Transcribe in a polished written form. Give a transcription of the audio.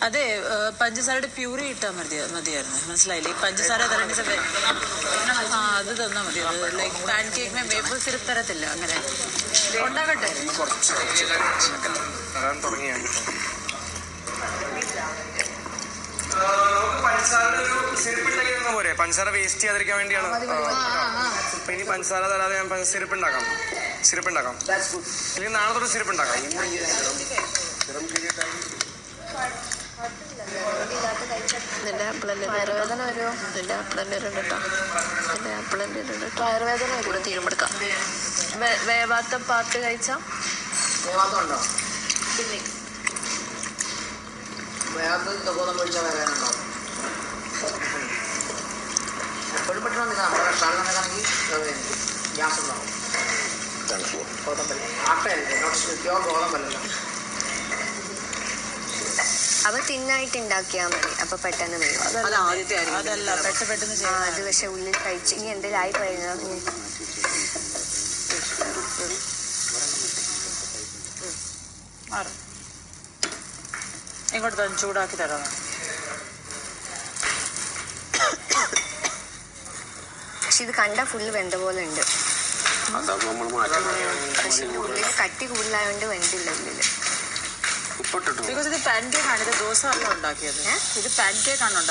അതെ, പഞ്ചസാരയുടെ പ്യൂരി ഇട്ടാൽ മതിയായിരുന്നു. മനസ്സിലായില്ലേ? പഞ്ചസാര തരേണ്ട സമയം അത് തന്നാൽ മതി. ലൈക്ക് പാൻ കേക്കിനെ വേപ്പിൾ സിറപ്പ് തരത്തില്ല. അങ്ങനെ ഉണ്ടാകട്ടെ. പഞ്ചസാര വേസ്റ്റ് ചെയ്യാതിരിക്കാൻ വേണ്ടിയാണ്. ഇനി പഞ്ചസാര തരാതെ ഞാൻ സിറപ്പ് ഉണ്ടാക്കാം. ഇല്ലെങ്കിൽ നാളെ തൊട്ട് സിറപ്പ് ഉണ്ടാക്കാം. വയറുവേദന വരുമോ? വയറുവേദന കൂടെ തീരുമെടുക്കാം. വേവാത്ത പാട്ട് കഴിച്ചാൽ പിന്നെ എപ്പോഴും പെട്ടെന്ന് നമ്മുടെ ഭക്ഷണം നടക്കുകയാണെങ്കിൽ ഗ്യാസ് ഉണ്ടാവും. ഗോതമ്പല്ല ആട്ടയല്ലേ, ഗോതമ്പല്ലല്ലോ. അവ തിന്നായിട്ട് ഉണ്ടാക്കിയാൽ മതി. അപ്പൊ പെട്ടെന്ന് വരും. അതല്ല പെട്ടെന്ന് അത് പക്ഷെ ഉള്ളിൽ കഴിച്ച് ഇനി എന്തെങ്കിലും ആയി കഴിഞ്ഞാൽ ഇങ്ങോട്ട് തന്നെ ചൂടാക്കി തരാം. പക്ഷെ ഇത് കണ്ട ഫുള്ള് വെന്ത പോലെ ഉണ്ട്. പക്ഷെ ഉള്ളിൽ കട്ടി കൂടുതലായോണ്ട് വെന്തില്ല ഉള്ളില്. ബിക്കോസ് ഇത് പാൻ കേക്ക് ആണ്. ഇത് ദോശ അല്ല ഉണ്ടാക്കിയത്. ഇത് പാൻ കേക്ക് ആണ് ഉണ്ടാക്കിയത്.